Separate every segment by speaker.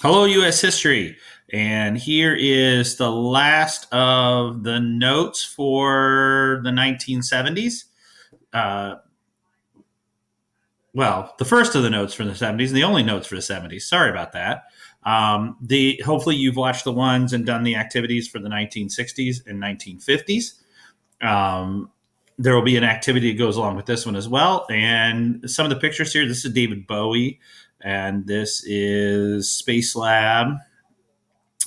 Speaker 1: Hello, U.S. history. And here is the last of the notes for the 1970s. Uh, well, the first of the notes for the 70s and the only notes for the 70s. Sorry about that. The Hopefully you've watched the ones and done the activities for the 1960s and 1950s. Um, there will be an activity that goes along with this one as well. And some of the pictures here, this is David Bowie, and this is Space Lab,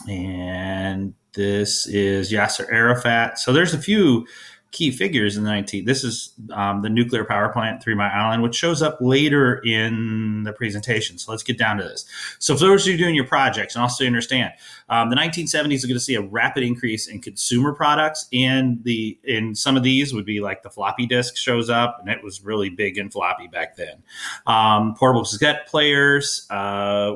Speaker 1: and this is Yasser Arafat. So there's a few key figures in the 19. This is the nuclear power plant, 3 Mile Island, which shows up later in the presentation. So let's get down to this. So for those of you doing your projects, and also understand, the 1970s are going to see a rapid increase in consumer products, and in some of these would be like the floppy disk shows up, and it was really big in floppy back then. Portable cassette players,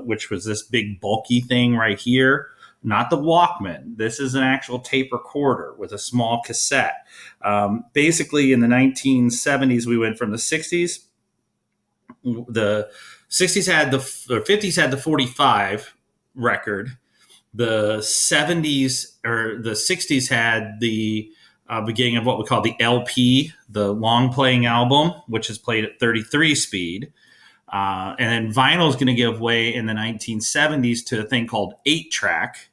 Speaker 1: which was this big bulky thing right here, not the Walkman. This is an actual tape recorder with a small cassette. Basically, in the 1970s, we went from the 60s. The 60s had or 50s had the 45 record. The 70s or the 60s had the beginning of what we call the LP, the long playing album, which is played at 33 speed. And then vinyl is going to give way in the 1970s to a thing called 8-track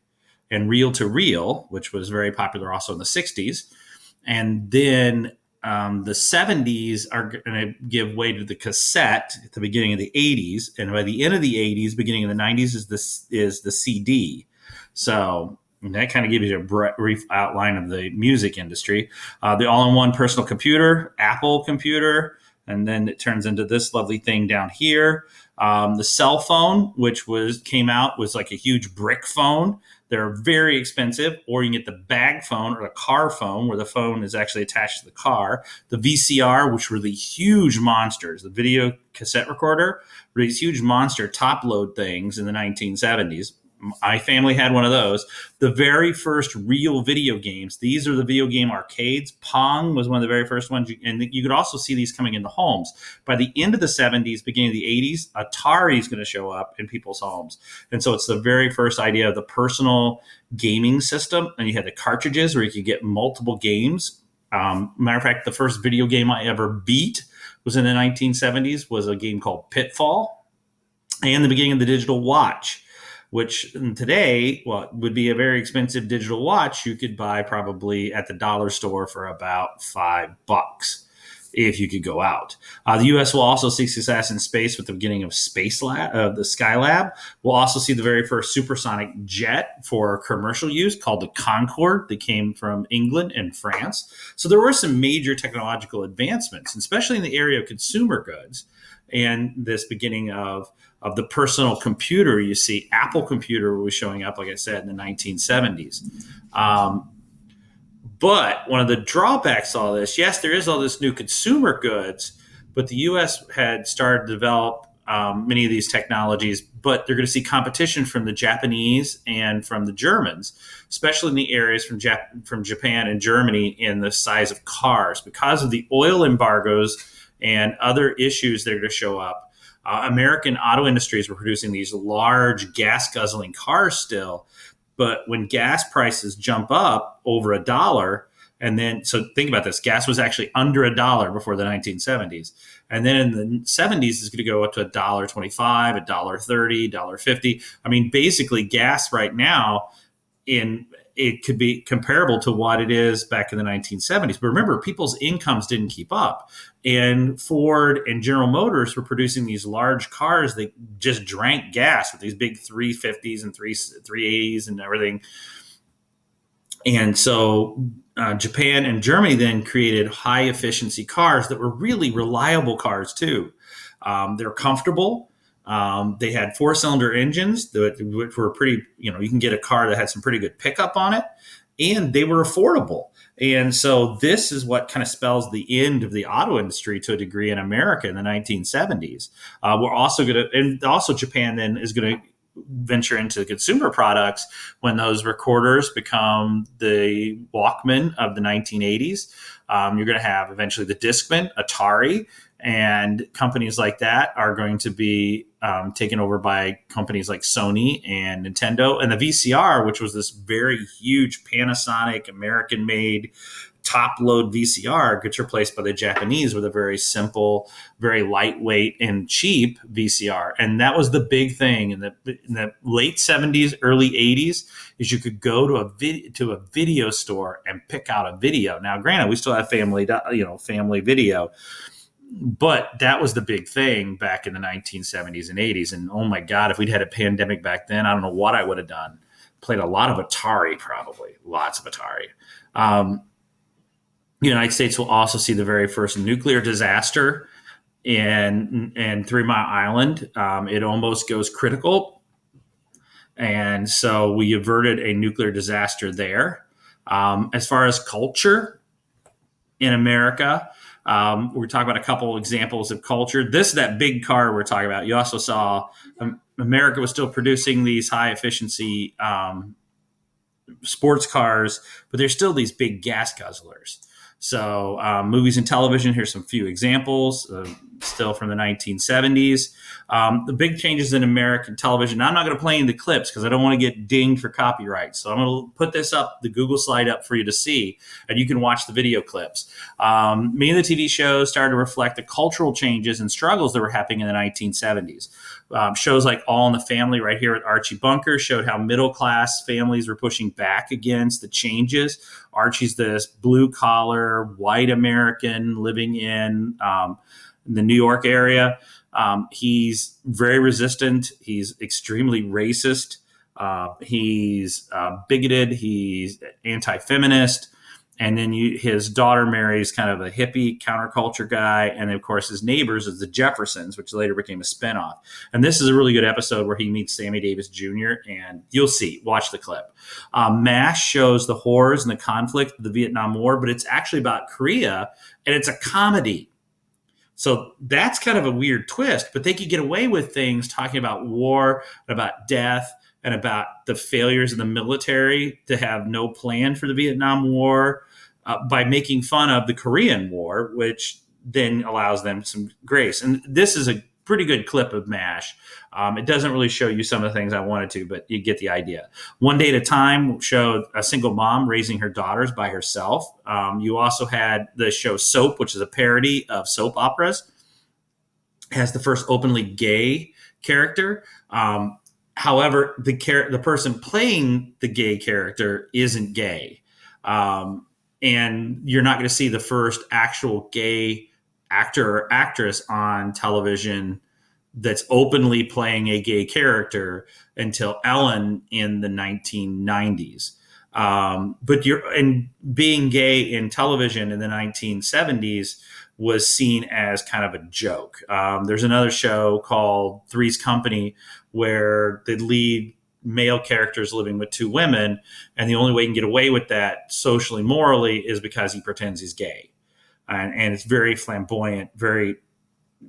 Speaker 1: and reel to reel, which was very popular also in the 60s. And then the 70s are going to give way to the cassette at the beginning of the 80s. And by the end of the 80s, beginning of the 90s is the CD. So that kind of gives you a brief outline of the music industry. The all-in-one personal computer, Apple computer, and then it turns into this lovely thing down here. The cell phone, which came out, was like a huge brick phone. They're very expensive, or you can get the bag phone or the car phone, where the phone is actually attached to the car. The VCR, which were the huge monsters, the video cassette recorder, were these huge monster top load things in the 1970s. My family had one of those. The very first real video games, these are the video game arcades. Pong was one of the very first ones. And you could also see these coming into homes. By the end of the 70s, beginning of the 80s, Atari is going to show up in people's homes. And so it's the very first idea of the personal gaming system. And you had the cartridges where you could get multiple games. Matter of fact, the first video game I ever beat was in the 1970s, was a game called Pitfall. And the beginning of the digital watch, which today, would be a very expensive digital watch you could buy probably at the dollar store for about $5 if you could go out. The U.S. will also see success in space with the beginning of Space Lab, the Skylab. We'll also see the very first supersonic jet for commercial use called the Concorde that came from England and France. So there were some major technological advancements, especially in the area of consumer goods, and this beginning of the personal computer. You see Apple computer was showing up, like I said, in the 1970s. But one of the drawbacks to all this, yes, there is all this new consumer goods, but the U.S. had started to develop many of these technologies, but they're going to see competition from the Japanese and from the Germans, especially in the areas from Japan and Germany in the size of cars. Because of the oil embargoes and other issues that are going to show up, American auto industries were producing these large gas guzzling cars still. But when gas prices jump up over $1, and then, so think about this, gas was actually under $1 before the 1970s. And then in the 70s, it's going to go up to $1.25, $1.30, $1.50. I mean, basically gas right now it could be comparable to what it is back in the 1970s. But remember, people's incomes didn't keep up. And Ford and General Motors were producing these large cars that just drank gas with these big 350s and 380s and everything. And so Japan and Germany then created high efficiency cars that were really reliable cars too. They're comfortable. They had 4-cylinder engines which were pretty, you can get a car that had some pretty good pickup on it, and they were affordable. And so this is what kind of spells the end of the auto industry to a degree in America in the 1970s. We're also going to, and also Japan then is going to venture into consumer products when those recorders become the Walkman of the 1980s. You're going to have eventually the Discman, Atari, and companies like that are going to be taken over by companies like Sony and Nintendo. And the VCR, which was this very huge Panasonic American-made top-load VCR, gets replaced by the Japanese with a very simple, very lightweight and cheap VCR. And that was the big thing in the late 70s, early 80s, is you could go to a video store and pick out a video. Now, granted, we still have family video, but that was the big thing back in the 1970s and 80s. And oh my God, if we'd had a pandemic back then, I don't know what I would have done. Played a lot of Atari, probably lots of Atari. The United States will also see the very first nuclear disaster in 3 Mile Island. It almost goes critical. And so we averted a nuclear disaster there. As far as culture in America, we're talking about a couple examples of culture. That big car we're talking about. You also saw America was still producing these high efficiency sports cars, but there's still these big gas guzzlers. So movies and television, here's some few examples, still from the 1970s. The big changes in American television. Now, I'm not going to play any of the clips because I don't want to get dinged for copyright. So I'm going to put this up, the Google slide up for you to see, and you can watch the video clips. Many of the TV shows started to reflect the cultural changes and struggles that were happening in the 1970s. Shows like All in the Family right here with Archie Bunker showed how middle-class families were pushing back against the changes. Archie's this blue-collar, white American living in the New York area. He's very resistant. He's extremely racist. He's bigoted. He's anti-feminist. And then his daughter marries kind of a hippie counterculture guy. And then, of course, his neighbors is the Jeffersons, which later became a spinoff. And this is a really good episode where he meets Sammy Davis Jr. And you'll see. Watch the clip. MASH shows the horrors and the conflict of the Vietnam War, but it's actually about Korea, and it's a comedy. So that's kind of a weird twist, but they could get away with things talking about war, about death, and about the failures of the military to have no plan for the Vietnam War by making fun of the Korean War, which then allows them some grace. And this is a pretty good clip of MASH. It doesn't really show you some of the things I wanted to, but you get the idea. One Day at a Time showed a single mom raising her daughters by herself. You also had the show Soap, which is a parody of soap operas. It has the first openly gay character. However, the person playing the gay character isn't gay. And you're not going to see the first actual gay actor or actress on television that's openly playing a gay character until Ellen in the 1990s. But being gay in television in the 1970s was seen as kind of a joke. There's another show called Three's Company where the lead male character is living with two women, and the only way he can get away with that socially, morally, is because he pretends he's gay. And it's very flamboyant, very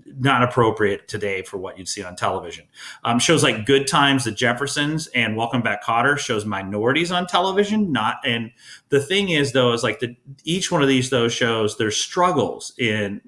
Speaker 1: not appropriate today for what you'd see on television. Shows like Good Times, The Jeffersons, and Welcome Back, Kotter shows minorities on television. And the thing is, though, is like each one of those shows, there's struggles in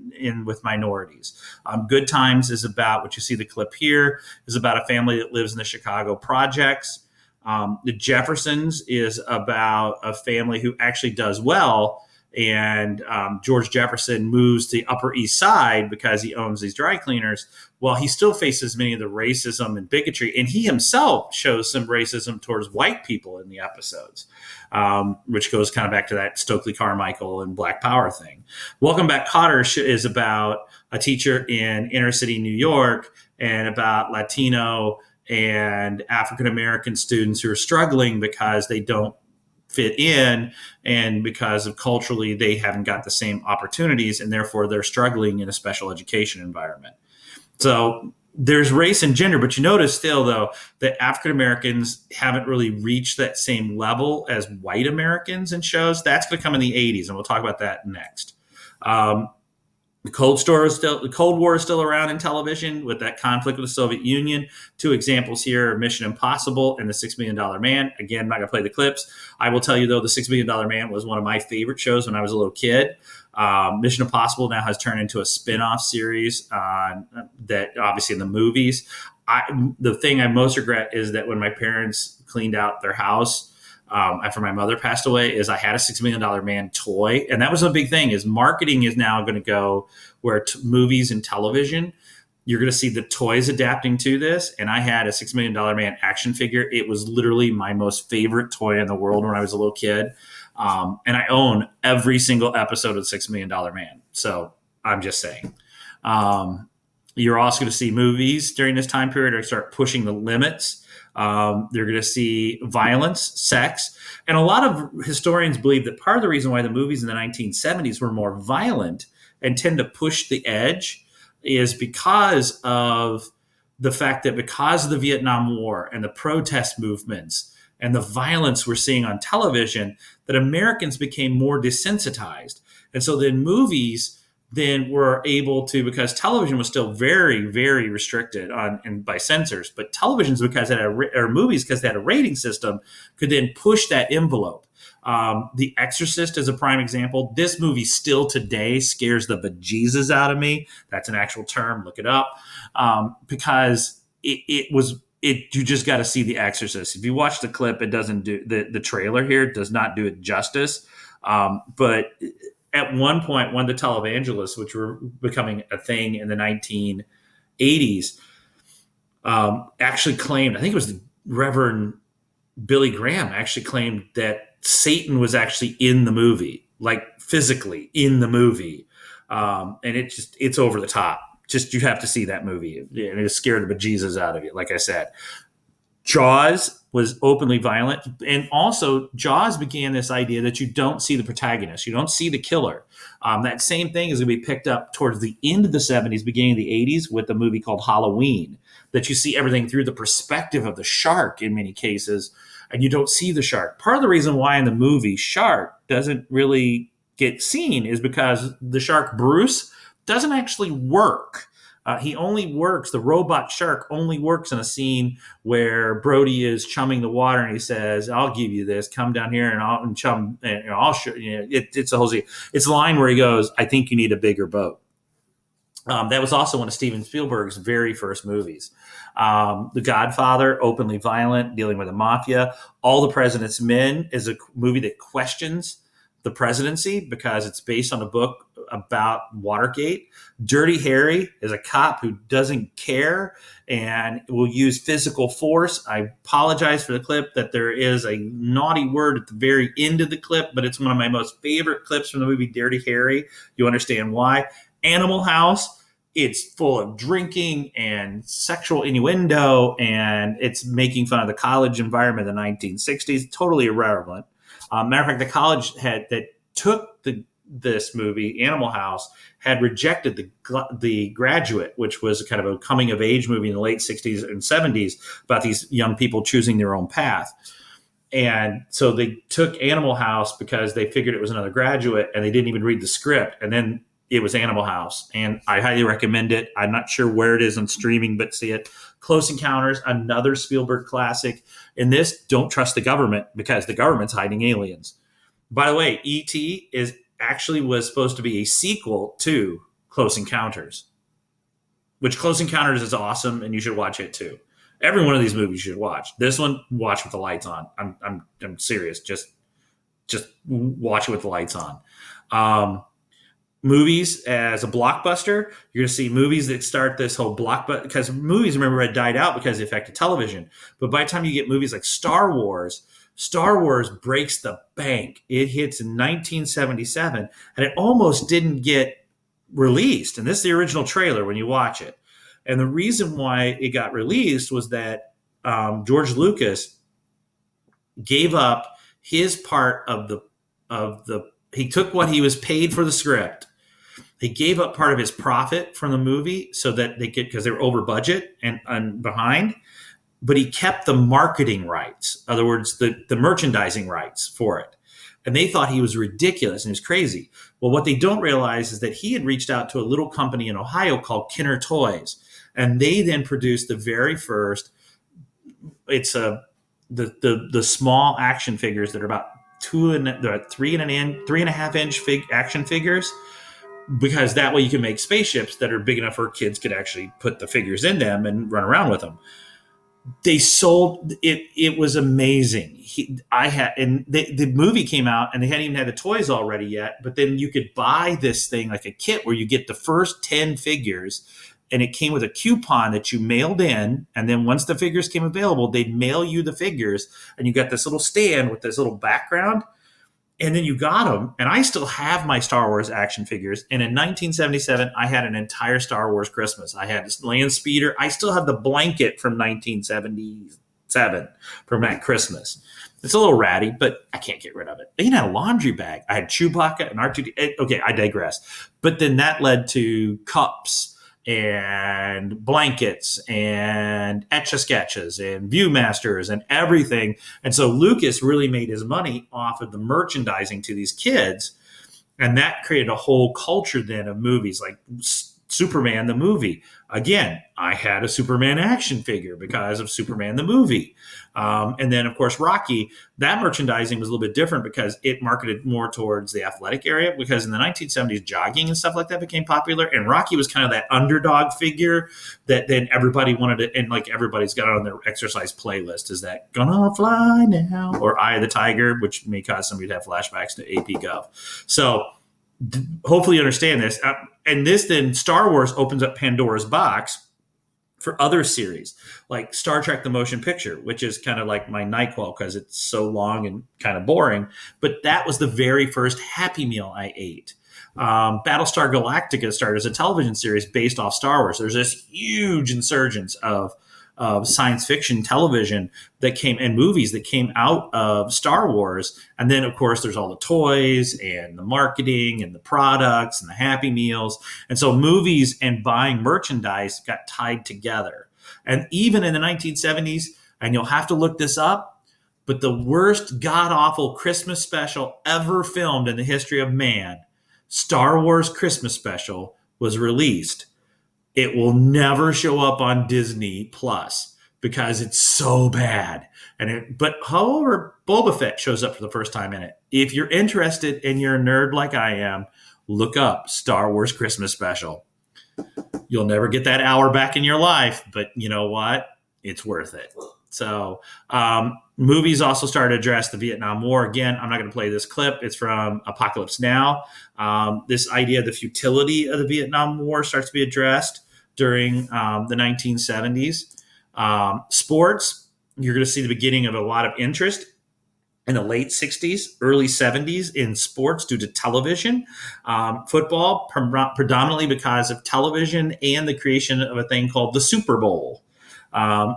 Speaker 1: with minorities. Good Times is about what you see the clip here is about a family that lives in the Chicago projects. The Jeffersons is about a family who actually does well. And George Jefferson moves to the Upper East Side because he owns these dry cleaners. Well, he still faces many of the racism and bigotry. And he himself shows some racism towards white people in the episodes, which goes kind of back to that Stokely Carmichael and Black Power thing. Welcome Back, Kotter is about a teacher in inner city New York and about Latino and African-American students who are struggling because they don't fit in, and because of culturally they haven't got the same opportunities, and therefore they're struggling in a special education environment. So there's race and gender, but you notice still, though, that African Americans haven't really reached that same level as white Americans in shows. That's going to come in the 80s, and we'll talk about that next. The Cold War is still around in television with that conflict with the Soviet Union. Two examples here are Mission Impossible and The $6 Million Man. Again, I'm not going to play the clips. I will tell you, though, The $6 Million Man was one of my favorite shows when I was a little kid. Mission Impossible now has turned into a spin-off series that obviously in the movies. The thing I most regret is that when my parents cleaned out their house, after my mother passed away, is I had a $6 Million Man toy. And that was a big thing, is marketing is now going to go where movies and television, you're going to see the toys adapting to this. And I had a $6 Million Man action figure. It was literally my most favorite toy in the world when I was a little kid. And I own every single episode of the $6 Million Man. So I'm just saying. You're also going to see movies during this time period start pushing the limits. They're going to see violence, sex. And a lot of historians believe that part of the reason why the movies in the 1970s were more violent and tend to push the edge is because of the fact that because of the Vietnam War and the protest movements and the violence we're seeing on television, that Americans became more desensitized. And so then movies then were able to, because television was still very, very restricted and by censors, but televisions, because it had or movies, because they had a rating system, could then push that envelope. The Exorcist is a prime example. This movie still today scares the bejesus out of me. That's an actual term. Look it up. Because you just got to see The Exorcist. If you watch the clip, it doesn't do the trailer here does not do it justice. But at one point, one of the televangelists, which were becoming a thing in the 1980s, actually claimed, I think it was the Reverend Billy Graham actually claimed that Satan was actually in the movie, like physically in the movie. And it's over the top. Just, you have to see that movie. And it scared the bejesus out of you, like I said. Jaws was openly violent. And also, Jaws began this idea that you don't see the protagonist. You don't see the killer. That same thing is going to be picked up towards the end of the 70s, beginning of the 80s, with a movie called Halloween, that you see everything through the perspective of the shark in many cases, and you don't see the shark. Part of the reason why in the movie Shark doesn't really get seen is because the shark Bruce doesn't actually work. He only works, the robot shark only works in a scene where Brody is chumming the water and he says, "I'll give you this, come down here and I'll chum, and I'll show you." It's a whole scene. It's a line where he goes, "I think you need a bigger boat." That was also one of Steven Spielberg's very first movies. The Godfather, openly violent, dealing with the mafia. All the President's Men is a movie that questions the presidency because it's based on a book about Watergate. Dirty Harry is a cop who doesn't care and will use physical force. I apologize for the clip that there is a naughty word at the very end of the clip, but it's one of my most favorite clips from the movie Dirty Harry. You understand why. Animal House, it's full of drinking and sexual innuendo, and it's making fun of the college environment in the 1960s. Totally irrelevant. Matter of fact, the college that took this movie, Animal House, had rejected the Graduate, which was kind of a coming of age movie in the late 60s and 70s about these young people choosing their own path. And so they took Animal House because they figured it was another Graduate, and they didn't even read the script. And then it was Animal House, and I highly recommend it. I'm not sure where it is on streaming, but see it. Close Encounters, another Spielberg classic. In this, don't trust the government because the government's hiding aliens. By the way, E.T. was supposed to be a sequel to Close Encounters, which Close Encounters is awesome, and you should watch it too. Every one of these movies you should watch. This one, watch with the lights on. I'm serious. Just watch it with the lights on. Movies as a blockbuster, you're going to see movies that start this whole blockbuster, because movies, remember, had died out because of the effect of television. But by the time you get movies like Star Wars breaks the bank. It hits in 1977, and it almost didn't get released. And this is the original trailer when you watch it. And the reason why it got released was that George Lucas gave up his part of the. He took what he was paid for the script. He gave up part of his profit from the movie so that they could, because they were over budget and behind, but he kept the marketing rights. In other words, the merchandising rights for it. And they thought he was ridiculous and he was crazy. Well, what they don't realize is that he had reached out to a little company in Ohio called Kenner Toys. And they then produced the very first, the small action figures that are about three and a half inch action figures, because that way you can make spaceships that are big enough where kids could actually put the figures in them and run around with them. They sold it. It was amazing. The movie came out and they hadn't even had the toys all ready yet. But then you could buy this thing like a kit where you get the first 10 figures, and it came with a coupon that you mailed in. And then once the figures came available, they'd mail you the figures, and you got this little stand with this little background. And then you got them. And I still have my Star Wars action figures. And in 1977, I had an entire Star Wars Christmas. I had this land speeder. I still have the blanket from 1977 from that Christmas. It's a little ratty, but I can't get rid of it. They even had a laundry bag. I had Chewbacca and R2D. Okay, I digress. But then that led to cups and blankets and Etch-a-Sketches and Viewmasters and everything. And so Lucas really made his money off of the merchandising to these kids. And that created a whole culture then of movies like Superman the movie. Again, I had a Superman action figure because of Superman the movie. And then, of course, Rocky, that merchandising was a little bit different because it marketed more towards the athletic area, because in the 1970s, jogging and stuff like that became popular. And Rocky was kind of that underdog figure that then everybody wanted to, and like everybody's got on their exercise playlist, is that Gonna Fly Now or Eye of the Tiger, which may cause somebody to have flashbacks to AP Gov. So hopefully you understand this. And this then, Star Wars opens up Pandora's box for other series like Star Trek the Motion Picture, which is kind of like my NyQuil because it's so long and kind of boring. But that was the very first Happy Meal I ate. Battlestar Galactica started as a television series based off Star Wars. There's this huge insurgence of science fiction television that came, and movies that came out of Star Wars. And then, of course, there's all the toys and the marketing and the products and the Happy Meals. And so movies and buying merchandise got tied together. And even in the 1970s, and you'll have to look this up, but the worst god-awful Christmas special ever filmed in the history of man, Star Wars Christmas Special, was released. It will never show up on Disney Plus because it's so bad. But however, Boba Fett shows up for the first time in it. If you're interested and you're a nerd like I am, look up Star Wars Christmas Special. You'll never get that hour back in your life, but you know what? It's worth it. So movies also started to address the Vietnam War. Again, I'm not going to play this clip. It's from Apocalypse Now. This idea of the futility of the Vietnam War starts to be addressed during the 1970s. Sports, you're going to see the beginning of a lot of interest in the late 60s, early 70s in sports due to television. Football, predominantly because of television and the creation of a thing called the Super Bowl.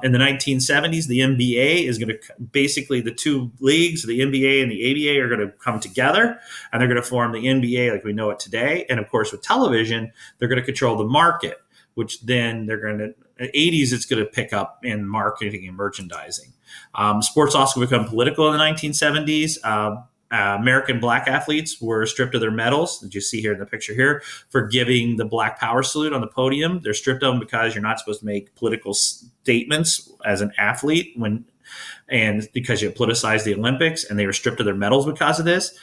Speaker 1: In the 1970s, the NBA is going to basically, the two leagues, the NBA and the ABA, are going to come together and they're going to form the NBA like we know it today. And of course, with television, they're going to control the market, which then they're going to, in the 80s, it's going to pick up in marketing and merchandising. Sports also become political in the 1970s. American black athletes were stripped of their medals, that you see here in the picture here, for giving the Black Power salute on the podium. They're stripped of them because you're not supposed to make political statements as an athlete and because you politicize the Olympics, and they were stripped of their medals because of this.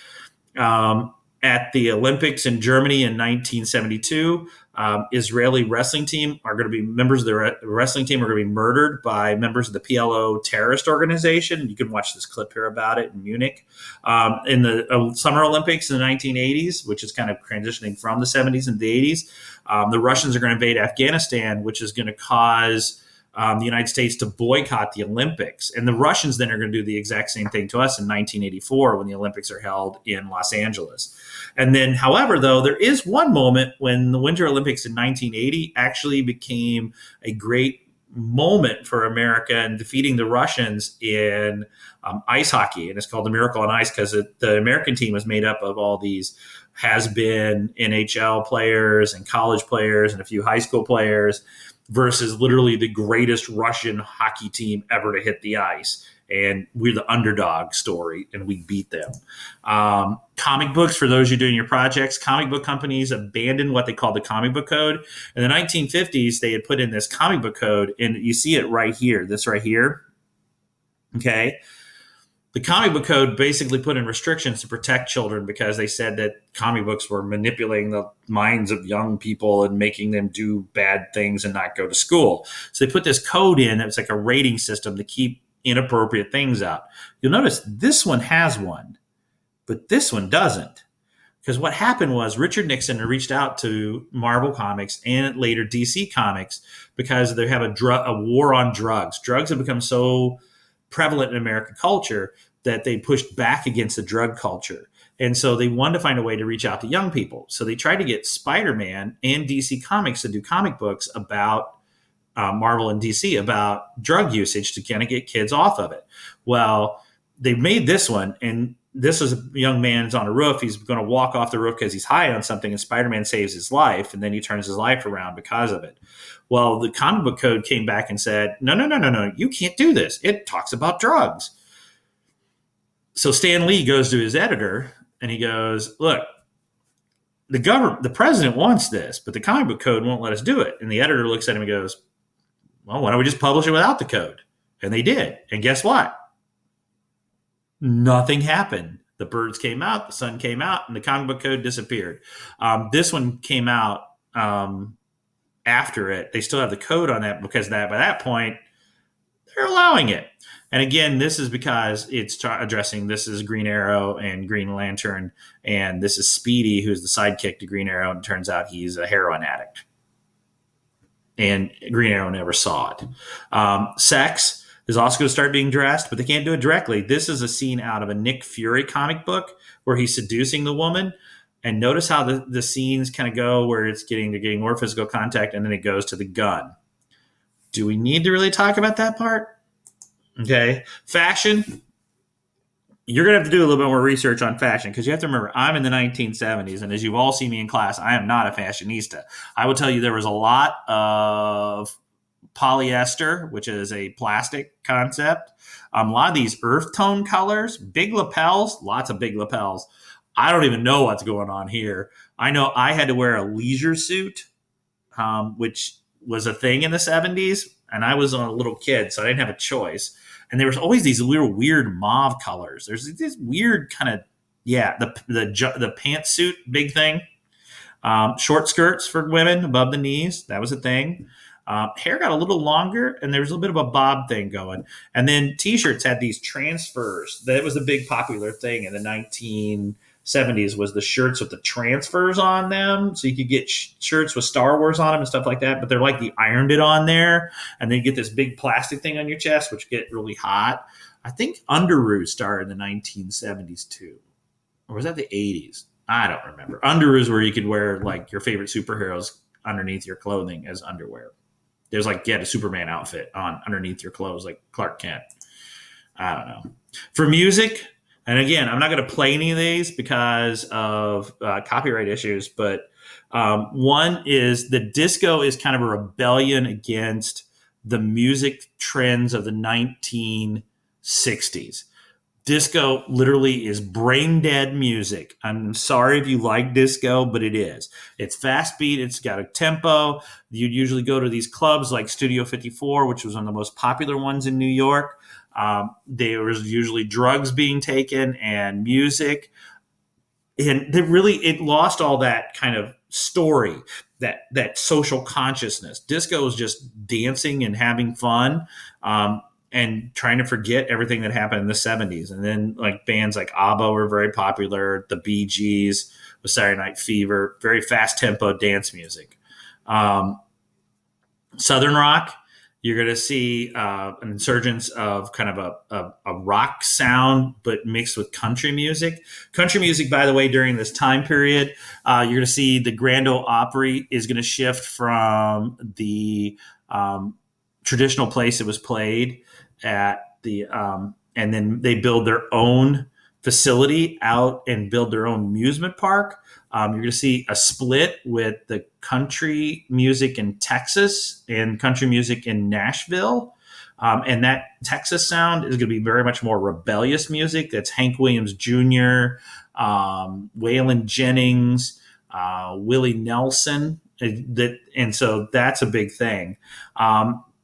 Speaker 1: At the Olympics in Germany in 1972, Israeli wrestling team are going to be members of the wrestling team are going to be murdered by members of the PLO terrorist organization. You can watch this clip here about it in Munich. In the Summer Olympics in the 1980s, which is kind of transitioning from the 70s and the 80s, the Russians are going to invade Afghanistan, which is going to cause the United States to boycott the Olympics. And the Russians then are going to do the exact same thing to us in 1984 when the Olympics are held in Los Angeles. And then, however, though, there is one moment when the Winter Olympics in 1980 actually became a great moment for America in defeating the Russians in ice hockey. And it's called the Miracle on Ice because the American team was made up of all these has-been NHL players and college players and a few high school players, versus literally the greatest Russian hockey team ever to hit the ice. and we're the underdog story, and we beat them. Comic books, for those of you doing your projects, comic book companies abandoned what they called the comic book code. In the 1950s, they had put in this comic book code, and you see it right here, this right here. Okay. The comic book code basically put in restrictions to protect children because they said that comic books were manipulating the minds of young people and making them do bad things and not go to school. So they put this code in. It's like a rating system to keep inappropriate things out. You'll notice this one has one, but this one doesn't. Because what happened was Richard Nixon reached out to Marvel Comics and later DC Comics because they have a war on drugs. Drugs have become so prevalent in American culture that they pushed back against the drug culture. And so they wanted to find a way to reach out to young people. So they tried to get Spider-Man and DC Comics to do comic books about Marvel and DC about drug usage to kind of get kids off of it. Well, they made this one, and this is a young man's on a roof. He's going to walk off the roof because he's high on something, and Spider-Man saves his life, and then he turns his life around because of it. Well, the comic book code came back and said, no, you can't do this. It talks about drugs. So Stan Lee goes to his editor, and he goes, look, the president wants this, but the comic book code won't let us do it. And the editor looks at him and goes, well, why don't we just publish it without the code? And they did. And guess what? Nothing happened. The birds came out, the sun came out, and the comic book code disappeared. This one came out after it. They still have the code on that because by that point, they're allowing it. And again, this is because it's addressing, this is Green Arrow and Green Lantern, and this is Speedy, who's the sidekick to Green Arrow, and it turns out he's a heroin addict. And Green Arrow never saw it. Sex is also going to start being addressed, but they can't do it directly. This is a scene out of a Nick Fury comic book where he's seducing the woman. And notice how the scenes kind of go where they're getting more physical contact, and then it goes to the gun. Do we need to really talk about that part? Okay. Fashion. You're going to have to do a little bit more research on fashion because you have to remember I'm in the 1970s. And as you've all seen me in class, I am not a fashionista. I will tell you there was a lot of polyester, which is a plastic concept. A lot of these earth tone colors, big lapels, lots of big lapels. I don't even know what's going on here. I know I had to wear a leisure suit, which was a thing in the 70s. And I was a little kid, so I didn't have a choice. And there was always these little weird mauve colors. There's this weird kind of, the pantsuit, big thing. Short skirts for women above the knees. That was a thing. Hair got a little longer, and there was a little bit of a bob thing going. And then T-shirts had these transfers. That was a big popular thing in the 1970s was the shirts with the transfers on them. So you could get shirts with Star Wars on them and stuff like that, but they're like the ironed it on there. And then you get this big plastic thing on your chest, which get really hot. I think Underoos started in the 1970s too. Or was that the 80s? I don't remember. Underoos where you could wear like your favorite superheroes underneath your clothing as underwear. There's like, a Superman outfit on underneath your clothes, like Clark Kent. I don't know. For music, and again, I'm not going to play any of these because of copyright issues, but one is the disco is kind of a rebellion against the music trends of the 1960s. Disco literally is brain dead music. I'm sorry if you like disco, but it is. It's fast beat. It's got a tempo. You'd usually go to these clubs like Studio 54, which was one of the most popular ones in New York. There was usually drugs being taken and music. And it lost all that kind of story, that social consciousness. Disco is just dancing and having fun. And trying to forget everything that happened in the 70s. And then like bands like ABBA were very popular. The Bee Gees with Saturday Night Fever, very fast tempo dance music. Southern rock, you're going to see an insurgence of kind of a rock sound, but mixed with country music. Country music, by the way, during this time period, you're going to see the Grand Ole Opry is going to shift from the traditional place it was played at the and then they build their own facility out and build their own amusement park. You're going to see a split with the country music in Texas and country music in Nashville. And that Texas sound is going to be very much more rebellious music. That's Hank Williams Jr., Waylon Jennings, Willie Nelson. And so that's a big thing.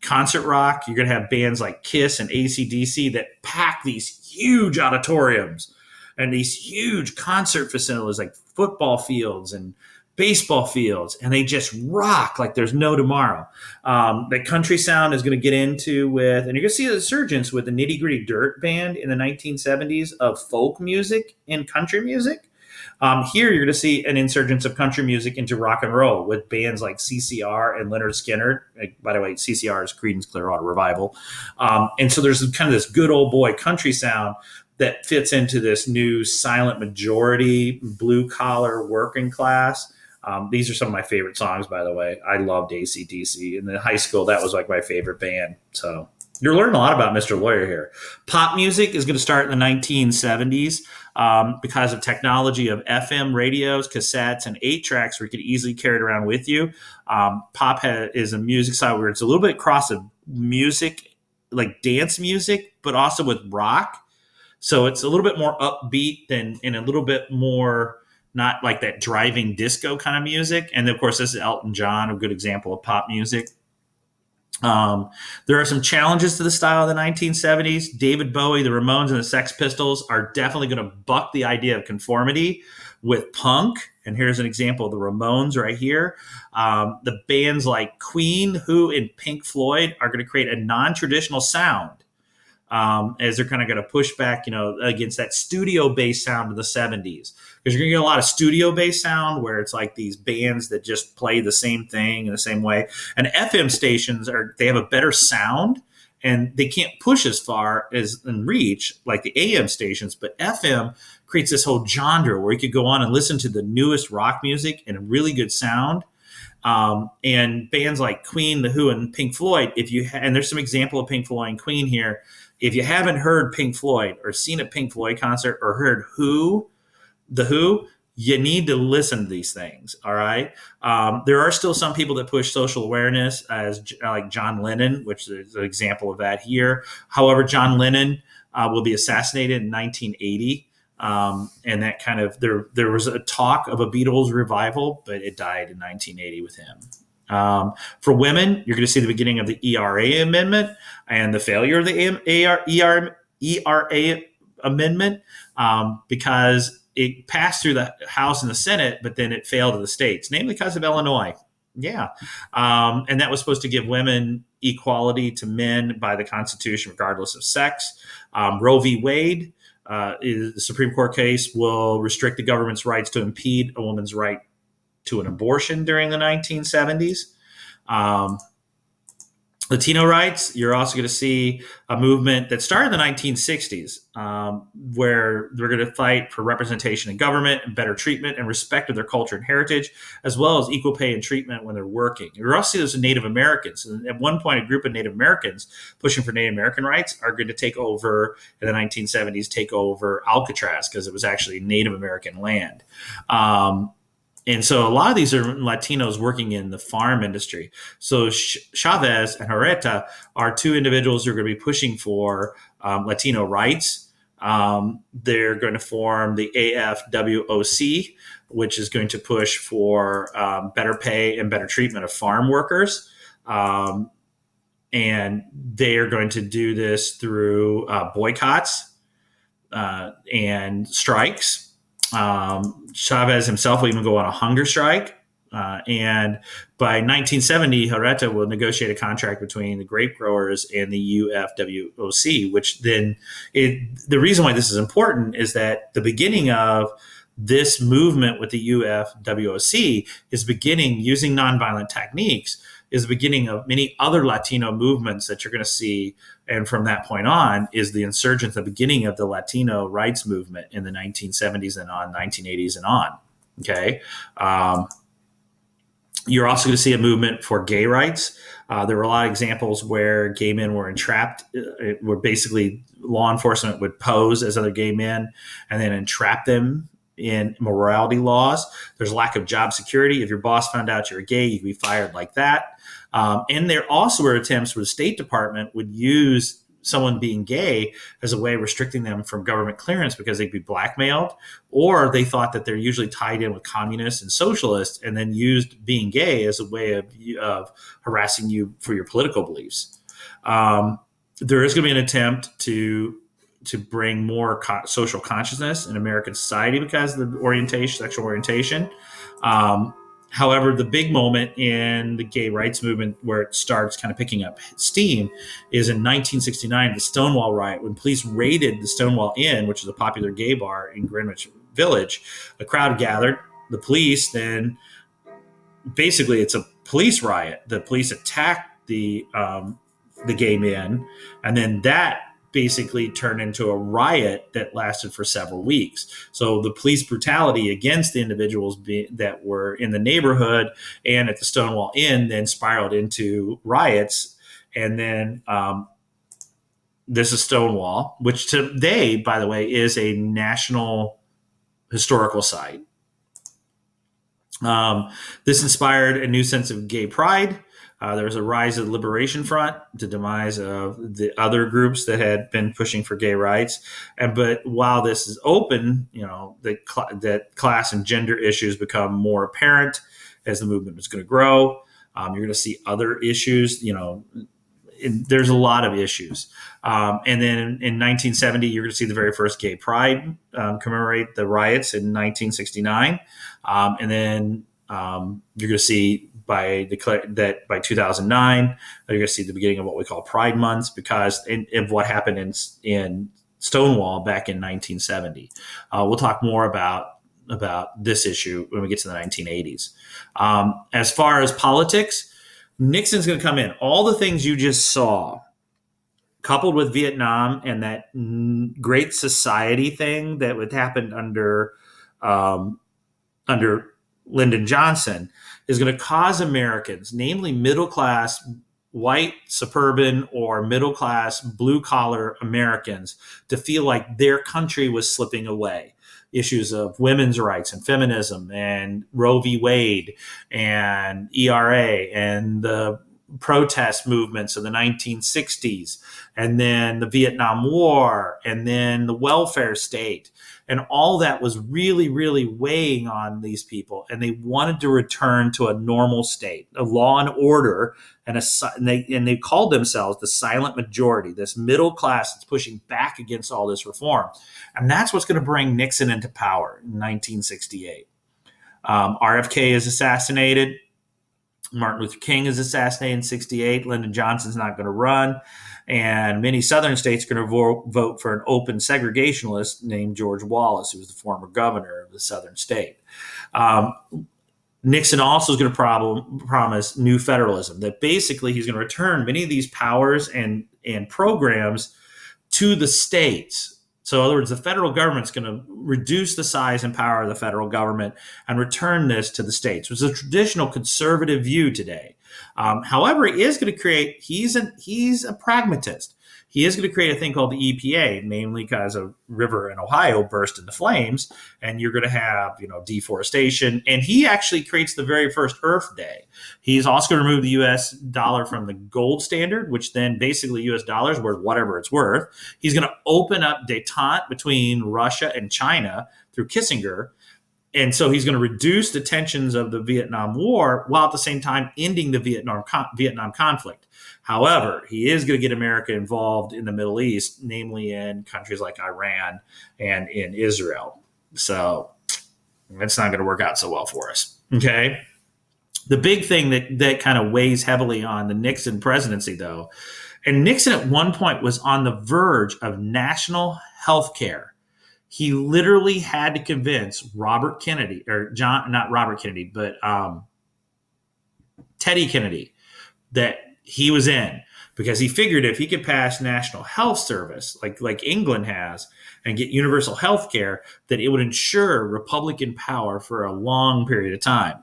Speaker 1: Concert rock, you're going to have bands like Kiss and AC/DC that pack these huge auditoriums and these huge concert facilities like football fields and baseball fields, and they just rock like there's no tomorrow. The country sound is going to get into with, and you're going to see a resurgence with the Nitty Gritty Dirt Band in the 1970s of folk music and country music. Here, you're going to see an insurgence of country music into rock and roll with bands like CCR and Leonard Skinner. By the way, CCR is Creedence Clearwater Revival. And so there's kind of this good old boy country sound that fits into this new silent majority, blue collar working class. These are some of my favorite songs, by the way. I loved AC/DC. In high school, that was like my favorite band. So you're learning a lot about Mr. Lawyer here. Pop music is going to start in the 1970s because of technology of FM radios, cassettes, and 8-tracks where you could easily carry it around with you. Pop is a music style where it's a little bit cross of music, like dance music, but also with rock. So it's a little bit more upbeat and a little bit more not like that driving disco kind of music. And of course, this is Elton John, a good example of pop music. There are some challenges to the style of the 1970s. David Bowie, the Ramones, and the Sex Pistols are definitely going to buck the idea of conformity with punk. And here's an example of the Ramones right here. The bands like Queen, Who, and Pink Floyd are going to create a non-traditional sound as they're kind of going to push back, against that studio-based sound of the 70s. Because you're going to get a lot of studio-based sound where it's like these bands that just play the same thing in the same way. And FM stations they have a better sound, and they can't push as far as and reach like the AM stations. But FM creates this whole genre where you could go on and listen to the newest rock music and a really good sound. And bands like Queen, The Who, and Pink Floyd, and there's some example of Pink Floyd and Queen here. If you haven't heard Pink Floyd or seen a Pink Floyd concert or heard The Who, you need to listen to these things. All right. There are still some people that push social awareness like John Lennon, which is an example of that here. However, John Lennon will be assassinated in 1980. And that kind of, there was a talk of a Beatles revival, but it died in 1980 with him. For women, you're going to see the beginning of the ERA amendment and the failure of the ERA amendment because it passed through the House and the Senate, but then it failed in the states, namely because of Illinois. Yeah. And that was supposed to give women equality to men by the Constitution, regardless of sex. Roe v. Wade, the Supreme Court case, will restrict the government's rights to impede a woman's right to an abortion during the 1970s. Latino rights, you're also going to see a movement that started in the 1960s where they're going to fight for representation in government and better treatment and respect of their culture and heritage, as well as equal pay and treatment when they're working. You're also see those Native Americans. And at one point, a group of Native Americans pushing for Native American rights are going to take over in the 1970s, take over Alcatraz because it was actually Native American land. And so a lot of these are Latinos working in the farm industry. So Chavez and Huerta are two individuals who are going to be pushing for Latino rights. They're going to form the AFWOC, which is going to push for better pay and better treatment of farm workers. And they are going to do this through boycotts and strikes. Chavez himself will even go on a hunger strike. And by 1970, Huerta will negotiate a contract between the grape growers and the UFWOC, which then the reason why this is important is that the beginning of this movement with the UFWOC is beginning using nonviolent techniques is the beginning of many other Latino movements that you're going to see. And from that point on is the insurgence, the beginning of the Latino rights movement in the 1970s and on, 1980s and on. Okay. You're also going to see a movement for gay rights. There were a lot of examples where gay men were entrapped, where basically law enforcement would pose as other gay men and then entrap them in morality laws. There's a lack of job security. If your boss found out you're gay, you could be fired like that. And there also were attempts where the State Department would use someone being gay as a way of restricting them from government clearance because they'd be blackmailed, or they thought that they're usually tied in with communists and socialists and then used being gay as a way of harassing you for your political beliefs. There is going to be an attempt to bring more social consciousness in American society because of the sexual orientation. However, the big moment in the gay rights movement where it starts kind of picking up steam is in 1969, the Stonewall riot, when police raided the Stonewall Inn, which is a popular gay bar in Greenwich Village. A crowd gathered. The police then, basically, it's a police riot. The police attacked the gay men, and then that basically turned into a riot that lasted for several weeks. So the police brutality against the individuals that were in the neighborhood and at the Stonewall Inn then spiraled into riots. And then this is Stonewall, which today, by the way, is a national historical site. This inspired a new sense of gay pride. There was a rise of the Liberation Front, the demise of the other groups that had been pushing for gay rights. But while this is open, that class and gender issues become more apparent as the movement is going to grow. You're going to see other issues. There's a lot of issues. And then in 1970, you're going to see the very first gay pride commemorate the riots in 1969. And then you're going to see by 2009, you're going to see the beginning of what we call Pride Months because of what happened in Stonewall back in 1970. We'll talk more about this issue when we get to the 1980s. As far as politics, Nixon's going to come in. All the things you just saw, coupled with Vietnam and that great society thing that would happen under Lyndon Johnson, is going to cause Americans, namely middle-class, white, suburban, or middle-class, blue-collar Americans, to feel like their country was slipping away. Issues of women's rights and feminism and Roe v. Wade and ERA and the protest movements of the 1960s, and then the Vietnam War, and then the welfare state. And all that was really, really weighing on these people. And they wanted to return to a normal state, a law and order. And they called themselves the silent majority, this middle class that's pushing back against all this reform. And that's what's going to bring Nixon into power in 1968. RFK is assassinated. Martin Luther King is assassinated in 68. Lyndon Johnson's not going to run. And many southern states are going to vote for an open segregationalist named George Wallace, who was the former governor of the southern state. Nixon also is going to promise new federalism, that basically he's going to return many of these powers and programs to the states. So in other words, the federal government's going to reduce the size and power of the federal government and return this to the states, which is a traditional conservative view today. However, he is going to create, he's a pragmatist. He is going to create a thing called the EPA, namely because a river in Ohio burst into flames, and you're going to have, deforestation. And he actually creates the very first Earth Day. He's also going to remove the U.S. dollar from the gold standard, which then basically U.S. dollars worth whatever it's worth. He's going to open up détente between Russia and China through Kissinger. And so he's going to reduce the tensions of the Vietnam War while at the same time ending the Vietnam conflict. However, he is going to get America involved in the Middle East, namely in countries like Iran and in Israel. So it's not going to work out so well for us. Okay. The big thing that kind of weighs heavily on the Nixon presidency, though, and Nixon at one point was on the verge of national health care. He literally had to convince Robert Kennedy, or not Robert Kennedy, but Teddy Kennedy, that he was in, because he figured if he could pass national health service like England has and get universal health care, that it would ensure Republican power for a long period of time.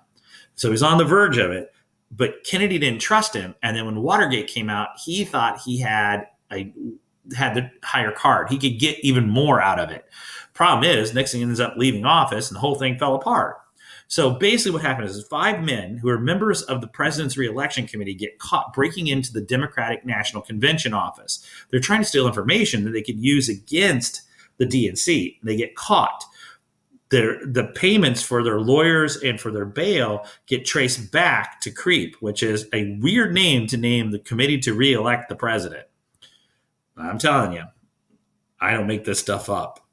Speaker 1: So he's on the verge of it, but Kennedy didn't trust him. And then when Watergate came out, he thought he had the higher card. He could get even more out of it. Problem is, Nixon ends up leaving office and the whole thing fell apart. So basically what happened is 5 men who are members of the president's reelection committee get caught breaking into the Democratic National Convention office. They're trying to steal information that they could use against the DNC. They get caught. The payments for their lawyers and for their bail get traced back to CREEP, which is a weird name to name the committee to reelect the president. I'm telling you, I don't make this stuff up.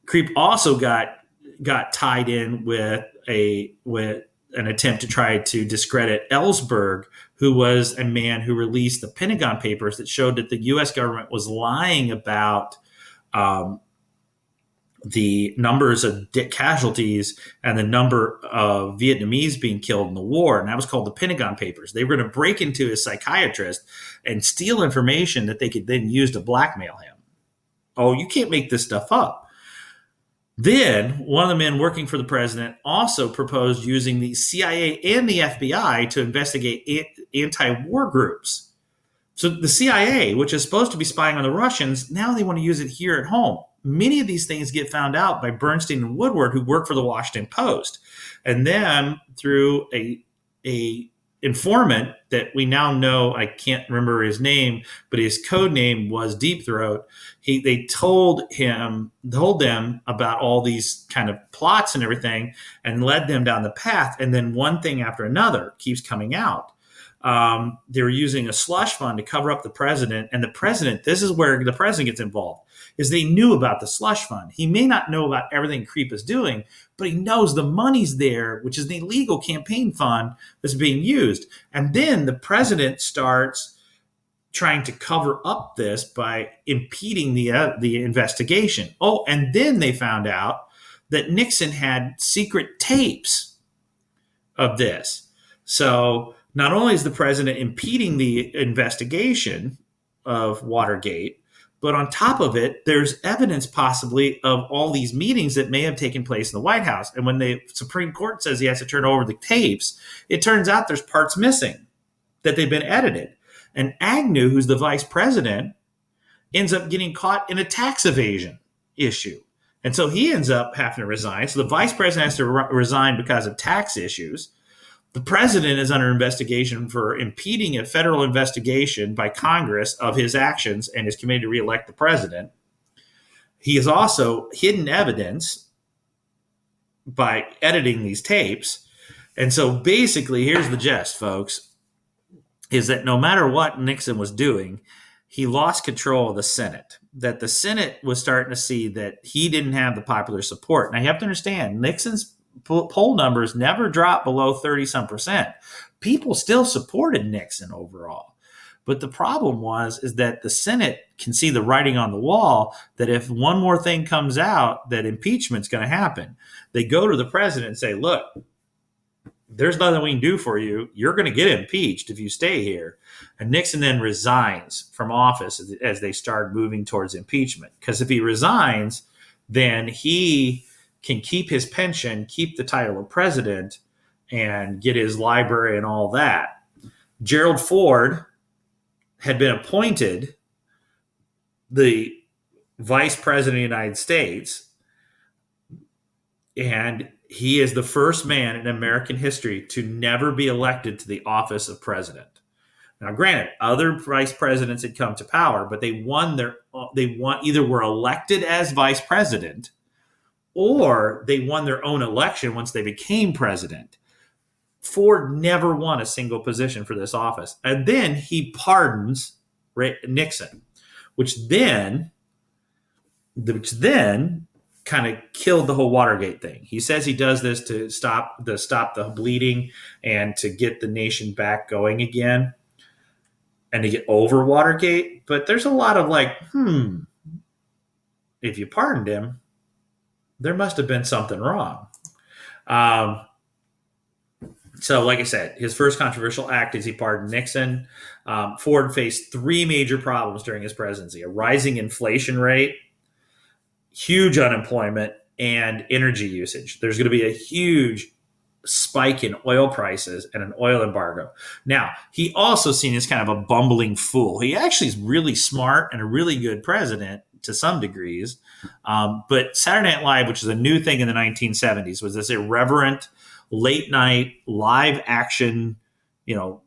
Speaker 1: CREEP also got tied in with an attempt to try to discredit Ellsberg, who was a man who released the Pentagon Papers that showed that the U.S. government was lying about the numbers of casualties and the number of Vietnamese being killed in the war. And that was called the Pentagon Papers. They were going to break into a psychiatrist and steal information that they could then use to blackmail him. Oh, you can't make this stuff up. Then one of the men working for the president also proposed using the CIA and the FBI to investigate anti-war groups. So the CIA, which is supposed to be spying on the Russians, now they want to use it here at home. Many of these things get found out by Bernstein and Woodward, who work for the Washington Post. And then through a informant that we now know, I can't remember his name, but his code name was Deep Throat. They told them about all these kind of plots and everything and led them down the path. And then one thing after another keeps coming out. They were using a slush fund to cover up the president. And the president, this is where the president gets involved, is they knew about the slush fund. He may not know about everything CREEP is doing, but he knows the money's there, which is an illegal campaign fund that's being used. And then the president starts trying to cover up this by impeding the investigation. Oh, and then they found out that Nixon had secret tapes of this. So not only is the president impeding the investigation of Watergate, but on top of it, there's evidence possibly of all these meetings that may have taken place in the White House. And when the Supreme Court says he has to turn over the tapes, it turns out there's parts missing, that they've been edited. And Agnew, who's the vice president, ends up getting caught in a tax evasion issue. And so he ends up having to resign. So the vice president has to resign because of tax issues. The president is under investigation for impeding a federal investigation by Congress of his actions and his committee to reelect the president. He has also hidden evidence by editing these tapes. And so basically, here's the gist, folks, is that no matter what Nixon was doing, he lost control of the Senate, that the Senate was starting to see that he didn't have the popular support. Now, you have to understand, Nixon's poll numbers never dropped below 30-some%. People still supported Nixon overall. But the problem is that the Senate can see the writing on the wall that if one more thing comes out, that impeachment's going to happen. They go to the president and say, look, there's nothing we can do for you. You're going to get impeached if you stay here. And Nixon then resigns from office as they start moving towards impeachment. Because if he resigns, then he can keep his pension, keep the title of president, and get his library and all that. Gerald Ford had been appointed the vice president of the United States, and he is the first man in American history to never be elected to the office of president. Now, granted, other vice presidents had come to power, but they either were elected as vice president or they won their own election once they became president. Ford never won a single position for this office. And then he pardons Nixon, which then kind of killed the whole Watergate thing. He says he does this to stop the bleeding and to get the nation back going again and to get over Watergate. But there's a lot of if you pardoned him, there must have been something wrong. So, like I said, his first controversial act is he pardoned Nixon. Ford faced 3 major problems during his presidency: a rising inflation rate, huge unemployment, and energy usage. There's going to be a huge spike in oil prices and an oil embargo. Now, he also seen as kind of a bumbling fool. He actually is really smart and a really good president to some degrees. But Saturday Night Live, which is a new thing in the 1970s, was this irreverent late night live action, you know,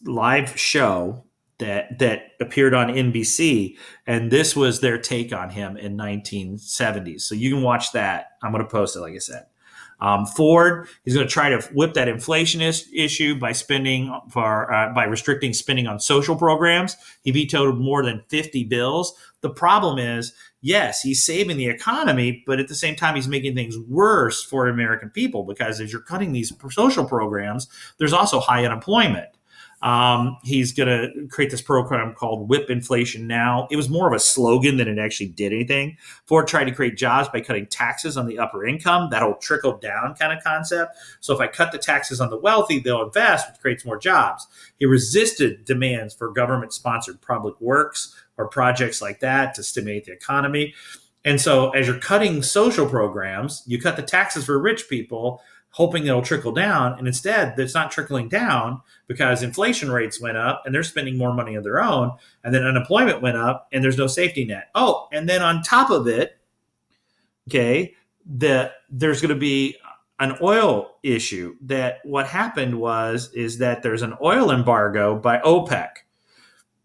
Speaker 1: live show that appeared on NBC, and this was their take on him in 1970s. So you can watch that. I'm going to post it, like I said. Ford, he's going to try to whip that inflation issue by by restricting spending on social programs. He vetoed more than 50 bills. The problem is, yes, he's saving the economy, but at the same time, he's making things worse for American people, because as you're cutting these social programs, there's also high unemployment. He's going to create this program called Whip Inflation Now. It was more of a slogan than it actually did anything. Ford tried to create jobs by cutting taxes on the upper income. That'll trickle down kind of concept. So if I cut the taxes on the wealthy, they'll invest, which creates more jobs. He resisted demands for government-sponsored public works or projects like that to stimulate the economy. And so as you're cutting social programs, you cut the taxes for rich people, hoping it'll trickle down. And instead, it's not trickling down because inflation rates went up and they're spending more money of their own. And then unemployment went up and there's no safety net. Oh, and then on top of it, okay, there's going to be an oil issue. That what happened is that there's an oil embargo by OPEC.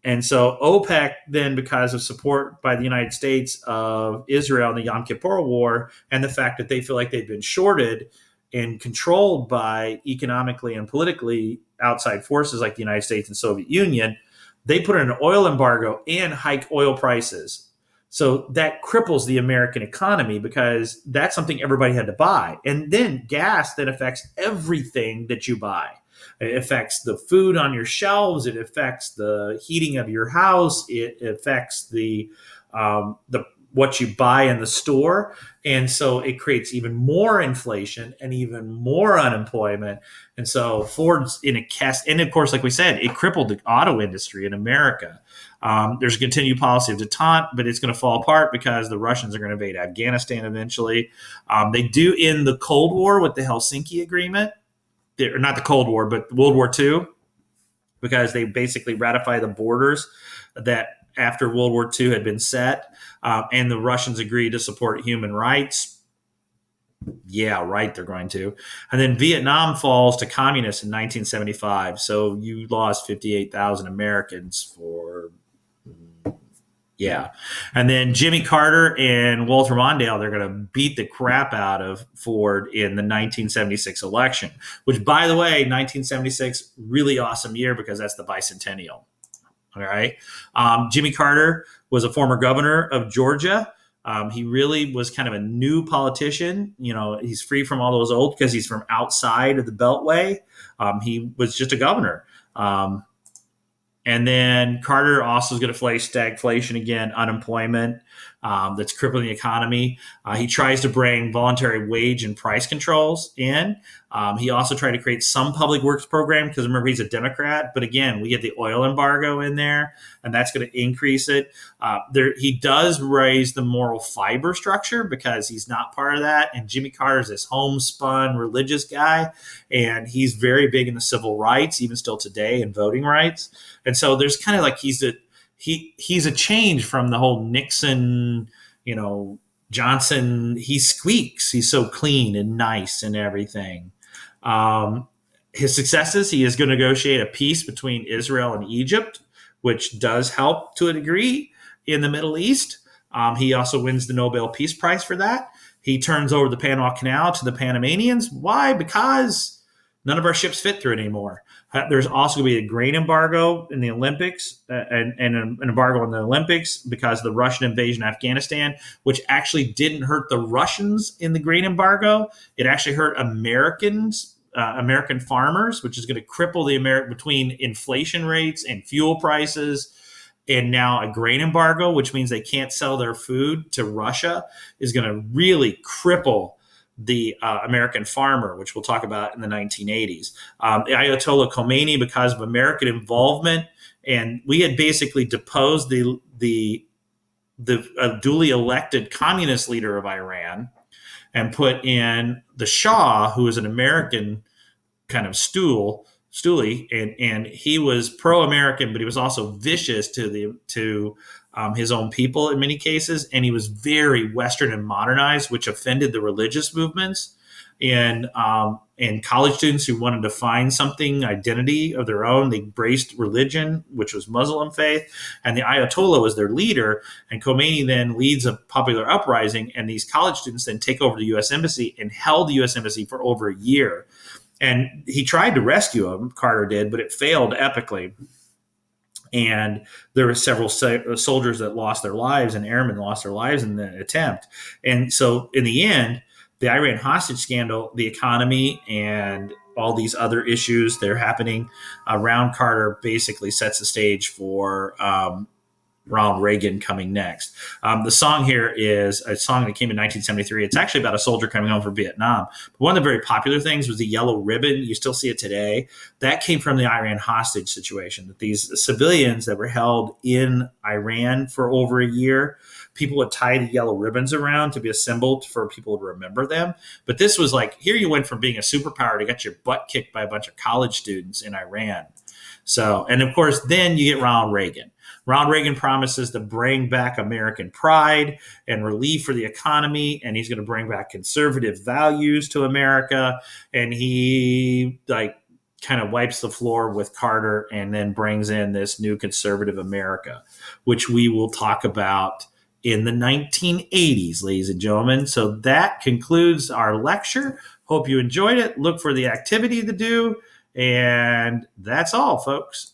Speaker 1: And so OPEC then, because of support by the United States of Israel in the Yom Kippur War, and the fact that they feel like they've been shorted and controlled by economically and politically outside forces like the United States and Soviet Union, they put in an oil embargo and hike oil prices. So that cripples the American economy because that's something everybody had to buy. And then gas then affects everything that you buy. It affects the food on your shelves. It affects the heating of your house. It affects the what you buy in the store. And so it creates even more inflation and even more unemployment. And so Ford's in a cast. And of course, like we said, it crippled the auto industry in America. There's a continued policy of detente, but it's going to fall apart because the Russians are going to invade Afghanistan eventually. They do end the Cold War with the Helsinki Agreement. Or not the Cold War, but World War II, because they basically ratify the borders that after World War II had been set, and the Russians agreed to support human rights. Yeah, right, they're going to. And then Vietnam falls to communists in 1975. So you lost 58,000 Americans for, yeah. And then Jimmy Carter and Walter Mondale, they're going to beat the crap out of Ford in the 1976 election, which, by the way, 1976, really awesome year because that's the bicentennial. All right. Jimmy Carter was a former governor of Georgia. He really was kind of a new politician. You know, he's free from all those old because he's from outside of the Beltway. He was just a governor. And then Carter also is going to face stagflation again, unemployment that's crippling the economy. He tries to bring voluntary wage and price controls in. He also tried to create some public works program because remember, he's a Democrat. But again, we get the oil embargo in there, and that's going to increase it. He does raise the moral fiber structure because he's not part of that. And Jimmy Carter is this homespun religious guy, and he's very big in the civil rights, even still today, and voting rights. And so there's kind of like he's a change from the whole Nixon, Johnson. He squeaks. He's so clean and nice and everything. His successes, he is going to negotiate a peace between Israel and Egypt, which does help to a degree in the Middle East. He also wins the Nobel Peace Prize for that. He turns over the Panama Canal to the Panamanians. Why? Because none of our ships fit through it anymore. There's also going to be a grain embargo in the Olympics and an embargo on the Olympics because of the Russian invasion of Afghanistan, which actually didn't hurt the Russians in the grain embargo. It actually hurt Americans, American farmers, which is going to cripple between inflation rates and fuel prices. And now a grain embargo, which means they can't sell their food to Russia, is going to really cripple the American farmer, which we'll talk about in the 1980s. The Ayatollah Khomeini, because of American involvement, and we had basically deposed the duly elected communist leader of Iran and put in the Shah, who was an American kind of stoolie, and he was pro-American, but he was also vicious to his own people in many cases, and he was very Western and modernized, which offended the religious movements. and college students who wanted to find something, identity of their own. They embraced religion, which was Muslim faith, and the Ayatollah was their leader. And Khomeini then leads a popular uprising, and these college students then take over the U.S. Embassy and held the U.S. Embassy for over a year. And he tried to rescue him, Carter did, but it failed epically. And there were several soldiers that lost their lives, and airmen lost their lives in the attempt. And so in the end, the Iran hostage scandal, the economy, and all these other issues that are happening around Carter basically sets the stage for Ronald Reagan coming next. The song here is a song that came in 1973. It's actually about a soldier coming home from Vietnam. But one of the very popular things was the yellow ribbon. You still see it today. That came from the Iran hostage situation, that these civilians that were held in Iran for over a year, people would tie the yellow ribbons around to be a symbol for people to remember them. But this was like, here you went from being a superpower to get your butt kicked by a bunch of college students in Iran. So, and of course, then you get Ronald Reagan. Ronald Reagan promises to bring back American pride and relief for the economy, and he's going to bring back conservative values to America. And he kind of wipes the floor with Carter and then brings in this new conservative America, which we will talk about in the 1980s, ladies and gentlemen. So that concludes our lecture. Hope you enjoyed it. Look for the activity to do. And that's all, folks.